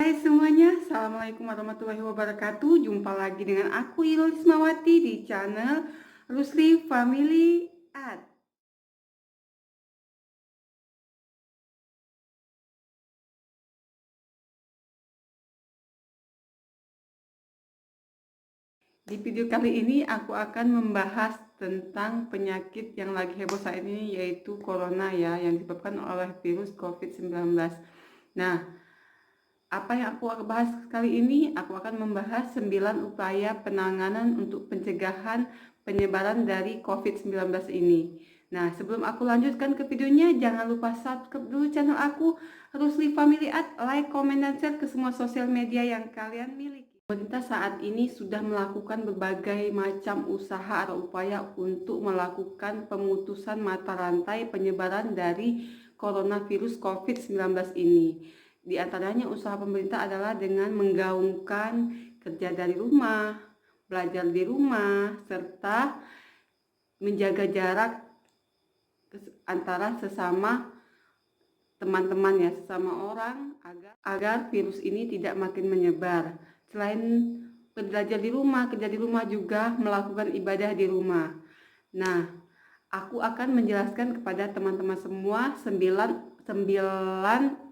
Hai semuanya, Assalamualaikum warahmatullahi wabarakatuh. Jumpa lagi dengan aku Irul Ismawati di channel Rusli Family Art. Di video kali ini aku akan membahas tentang penyakit yang lagi heboh saat ini, yaitu corona ya, yang disebabkan oleh virus COVID-19. Nah, apa yang aku akan bahas kali ini? Aku akan membahas 9 upaya penanganan untuk pencegahan penyebaran dari COVID-19 ini. Nah, sebelum aku lanjutkan ke videonya, jangan lupa subscribe dulu channel aku, Rusli Family Art, like, comment, dan share ke semua sosial media yang kalian miliki. Pemerintah saat ini sudah melakukan berbagai macam usaha atau upaya untuk melakukan pemutusan mata rantai penyebaran dari coronavirus COVID-19 ini. Di antaranya usaha pemerintah adalah dengan menggaungkan kerja dari rumah, belajar di rumah, serta menjaga jarak antara sesama teman-teman ya, sesama orang agar virus ini tidak makin menyebar. Selain belajar di rumah, kerja di rumah, juga melakukan ibadah di rumah. Nah, aku akan menjelaskan kepada teman-teman semua 9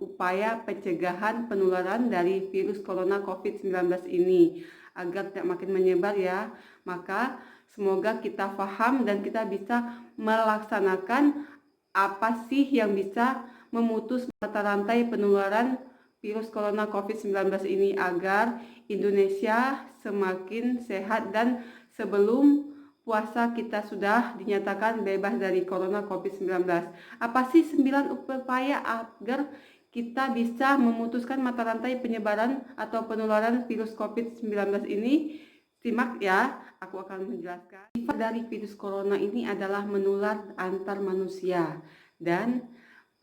upaya pencegahan penularan dari virus corona COVID-19 ini agar tidak makin menyebar ya. Maka semoga kita paham dan kita bisa melaksanakan apa sih yang bisa memutus mata rantai penularan virus corona COVID-19 ini agar Indonesia semakin sehat dan sebelum puasa kita sudah dinyatakan bebas dari corona COVID-19. Apa sih 9 upaya agar kita bisa memutuskan mata rantai penyebaran atau penularan virus COVID-19 ini? Simak ya, aku akan menjelaskan. Sifat dari virus corona ini adalah menular antar manusia dan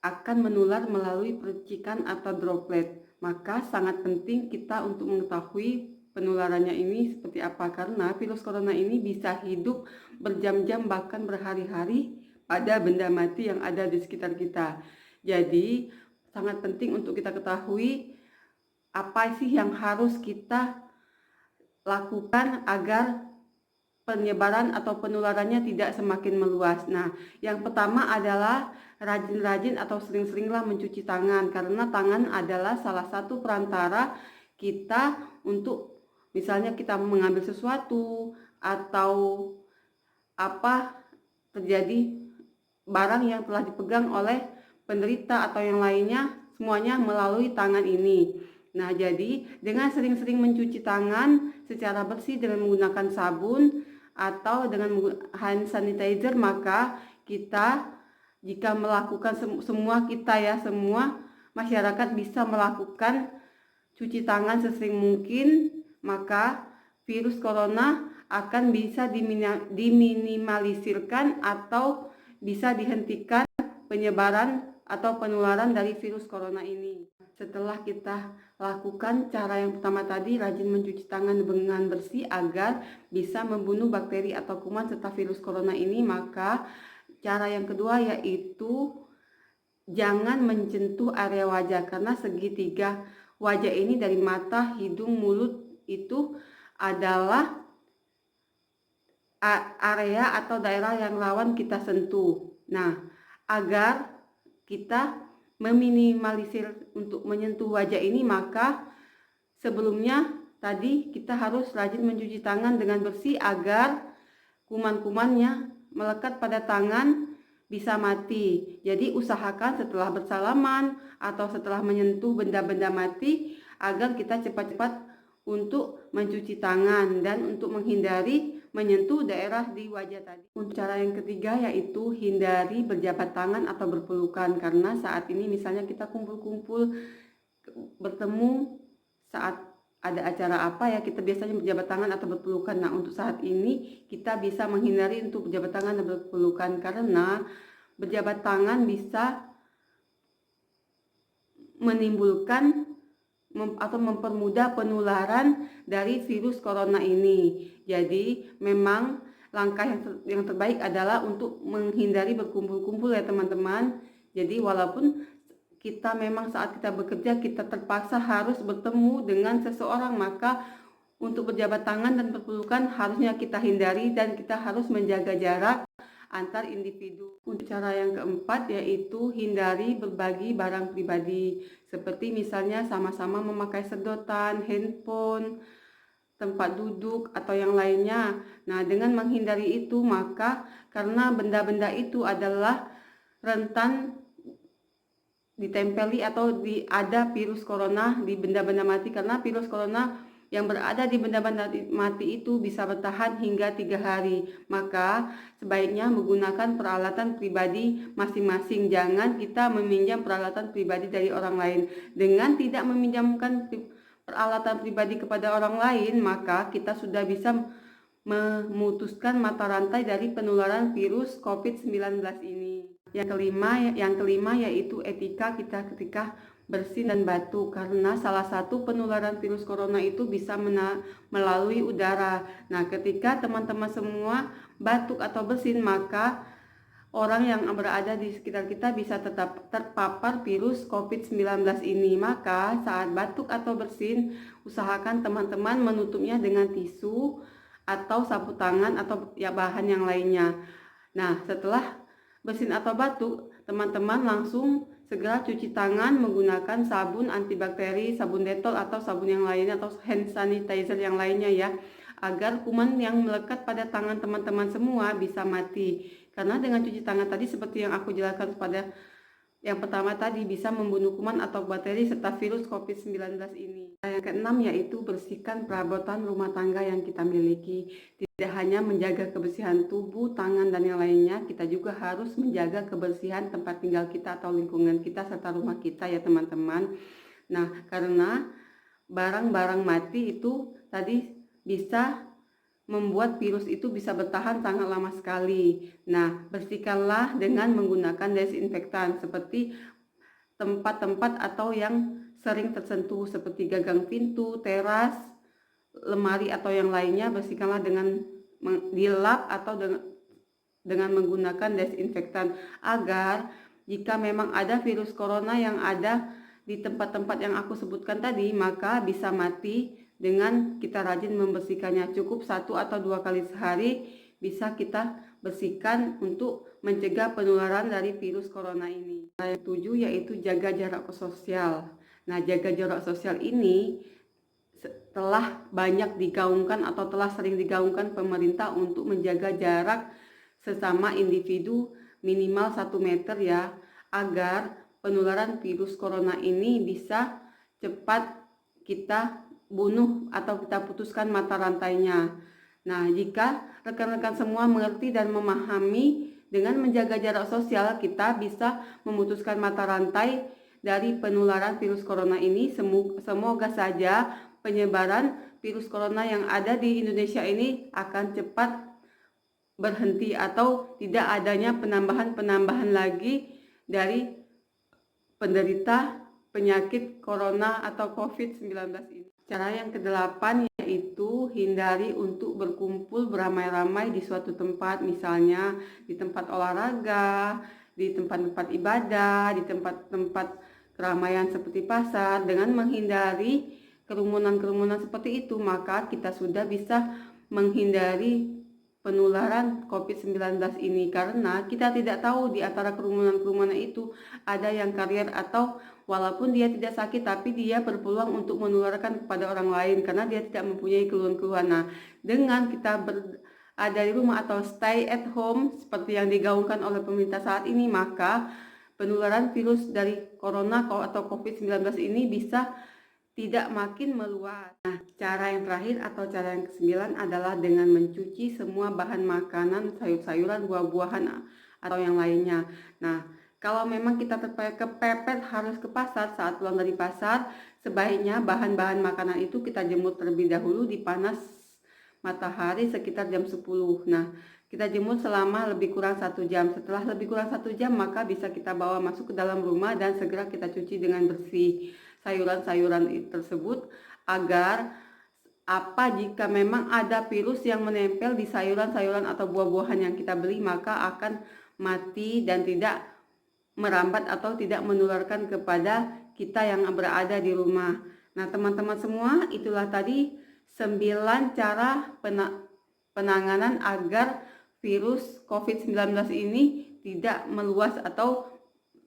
akan menular melalui percikan atau droplet. Maka sangat penting kita untuk mengetahui penularannya ini seperti apa, karena virus corona ini bisa hidup berjam-jam bahkan berhari-hari pada benda mati yang ada di sekitar kita. Jadi sangat penting untuk kita ketahui apa sih yang harus kita lakukan agar penyebaran atau penularannya tidak semakin meluas. Nah, yang pertama adalah rajin-rajin atau sering-seringlah mencuci tangan, karena tangan adalah salah satu perantara kita untuk misalnya kita mengambil sesuatu atau apa terjadi barang yang telah dipegang oleh penderita atau yang lainnya, semuanya melalui tangan ini. Nah, jadi dengan sering-sering mencuci tangan secara bersih dengan menggunakan sabun atau dengan hand sanitizer, maka kita jika melakukan semua masyarakat bisa melakukan cuci tangan sesering mungkin, maka virus corona akan bisa diminimalisirkan atau bisa dihentikan penyebaran atau penularan dari virus corona ini. Setelah kita lakukan cara yang pertama tadi, rajin mencuci tangan dengan bersih agar bisa membunuh bakteri atau kuman serta virus corona ini, maka cara yang kedua yaitu jangan menyentuh area wajah, karena segitiga wajah ini dari mata, hidung, mulut itu adalah area atau daerah yang rawan kita sentuh. Nah, agar kita meminimalisir untuk menyentuh wajah ini, maka sebelumnya tadi kita harus rajin mencuci tangan dengan bersih agar kuman-kumannya melekat pada tangan bisa mati. Jadi usahakan setelah bersalaman atau setelah menyentuh benda-benda mati agar kita cepat-cepat untuk mencuci tangan dan untuk menghindari menyentuh daerah di wajah tadi. Untuk cara yang ketiga yaitu hindari berjabat tangan atau berpelukan, karena saat ini misalnya kita kumpul-kumpul bertemu saat ada acara apa ya, kita biasanya berjabat tangan atau berpelukan. Nah, untuk saat ini kita bisa menghindari untuk berjabat tangan dan berpelukan, karena berjabat tangan bisa menimbulkan atau mempermudah penularan dari virus corona ini. Jadi memang langkah yang terbaik adalah untuk menghindari berkumpul-kumpul ya teman-teman. Jadi walaupun kita memang saat kita bekerja kita terpaksa harus bertemu dengan seseorang, maka untuk berjabat tangan dan berpelukan harusnya kita hindari dan kita harus menjaga jarak antar individu. Untuk cara yang keempat yaitu hindari berbagi barang pribadi, seperti misalnya sama-sama memakai sedotan, handphone, tempat duduk atau yang lainnya. Nah, dengan menghindari itu maka karena benda-benda itu adalah rentan ditempeli atau ada virus corona di benda-benda mati, karena virus corona yang berada di benda-benda mati itu bisa bertahan hingga 3 hari. Maka sebaiknya menggunakan peralatan pribadi masing-masing. Jangan kita meminjam peralatan pribadi dari orang lain. Dengan tidak meminjamkan peralatan pribadi kepada orang lain, maka kita sudah bisa memutuskan mata rantai dari penularan virus COVID-19 ini. Yang kelima yaitu etika kita ketika bersin dan batuk, karena salah satu penularan virus corona itu bisa melalui udara. Nah, ketika teman-teman semua batuk atau bersin, maka orang yang berada di sekitar kita bisa tetap terpapar virus COVID-19 ini. Maka saat batuk atau bersin, usahakan teman-teman menutupnya dengan tisu atau sapu tangan atau ya bahan yang lainnya. Nah, setelah bersin atau batuk, teman-teman langsung segera cuci tangan menggunakan sabun antibakteri, sabun Dettol atau sabun yang lainnya atau hand sanitizer yang lainnya ya, agar kuman yang melekat pada tangan teman-teman semua bisa mati. Karena dengan cuci tangan tadi seperti yang aku jelaskan pada yang pertama tadi bisa membunuh kuman atau bakteri serta virus COVID-19 ini. Yang keenam yaitu bersihkan perabotan rumah tangga yang kita miliki. Tidak hanya menjaga kebersihan tubuh, tangan, dan yang lainnya, kita juga harus menjaga kebersihan tempat tinggal kita atau lingkungan kita serta rumah kita ya teman-teman. Nah, karena barang-barang mati itu tadi bisa membuat virus itu bisa bertahan sangat lama sekali. Nah, bersihkanlah dengan menggunakan desinfektan seperti tempat-tempat atau yang sering tersentuh seperti gagang pintu, teras, lemari atau yang lainnya. Bersihkanlah dengan dilap atau dengan menggunakan desinfektan agar jika memang ada virus corona yang ada di tempat-tempat yang aku sebutkan tadi, maka bisa mati dengan kita rajin membersihkannya. Cukup 1 atau 2 kali sehari bisa kita bersihkan untuk mencegah penularan dari virus corona ini. Yang 7 yaitu jaga jarak sosial. Nah, jaga jarak sosial ini telah banyak digaungkan atau telah sering digaungkan pemerintah untuk menjaga jarak sesama individu minimal 1 meter ya, agar penularan virus corona ini bisa cepat kita bunuh atau kita putuskan mata rantainya. Nah, jika rekan-rekan semua mengerti dan memahami dengan menjaga jarak sosial, kita bisa memutuskan mata rantai dari penularan virus corona ini. Semoga saja penyebaran virus corona yang ada di Indonesia ini akan cepat berhenti atau tidak adanya penambahan lagi dari penderita penyakit corona atau COVID-19 ini. Cara yang kedelapan yaitu hindari untuk berkumpul beramai-ramai di suatu tempat, misalnya di tempat olahraga, di tempat-tempat ibadah, di tempat-tempat keramaian seperti pasar. Dengan menghindari kerumunan-kerumunan seperti itu, maka kita sudah bisa menghindari penularan COVID-19 ini, karena kita tidak tahu di antara kerumunan-kerumunan itu ada yang karier atau walaupun dia tidak sakit tapi dia berpeluang untuk menularkan kepada orang lain karena dia tidak mempunyai keluhan-keluhan. Nah, dengan kita ada di rumah atau stay at home seperti yang digaungkan oleh pemerintah saat ini, maka penularan virus dari corona atau COVID-19 ini bisa tidak makin meluas. Nah, cara yang terakhir atau cara yang ke-9 adalah dengan mencuci semua bahan makanan, sayur-sayuran, buah-buahan atau yang lainnya. Nah, kalau memang kita kepepet harus ke pasar, saat pulang dari pasar, sebaiknya bahan-bahan makanan itu kita jemur terlebih dahulu di panas matahari sekitar jam 10. Nah, kita jemur selama lebih kurang 1 jam. Setelah lebih kurang 1 jam, maka bisa kita bawa masuk ke dalam rumah dan segera kita cuci dengan bersih sayuran-sayuran tersebut, agar jika memang ada virus yang menempel di sayuran-sayuran atau buah-buahan yang kita beli, maka akan mati dan tidak merambat atau tidak menularkan kepada kita yang berada di rumah. Nah, teman-teman semua, itulah tadi 9 cara penanganan agar virus COVID-19 ini tidak meluas, atau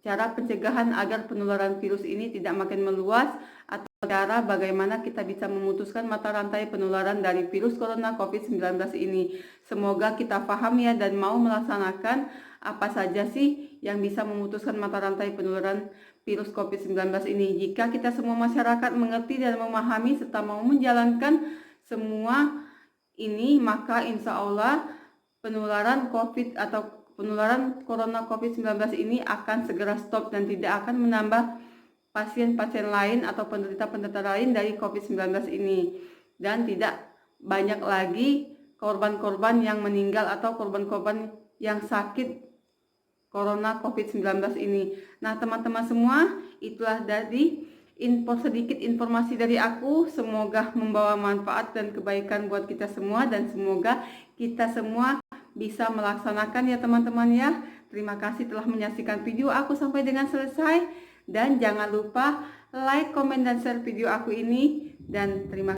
cara pencegahan agar penularan virus ini tidak makin meluas, atau cara bagaimana kita bisa memutuskan mata rantai penularan dari virus corona COVID-19 ini. Semoga kita paham ya dan mau melaksanakan apa saja sih yang bisa memutuskan mata rantai penularan virus COVID-19 ini. Jika kita semua masyarakat mengerti dan memahami serta mau menjalankan semua ini, maka insya Allah penularan COVID atau penularan corona COVID-19 ini akan segera stop dan tidak akan menambah pasien-pasien lain atau penderita-penderita lain dari COVID-19 ini, dan tidak banyak lagi korban-korban yang meninggal atau korban-korban yang sakit corona COVID-19 ini. Nah, teman-teman semua, itulah dari sedikit informasi dari aku. Semoga membawa manfaat dan kebaikan buat kita semua, dan semoga kita semua bisa melaksanakan ya teman-teman ya. Terima kasih telah menyaksikan video aku sampai dengan selesai, dan jangan lupa like, komen, dan share video aku ini, dan terima kasih.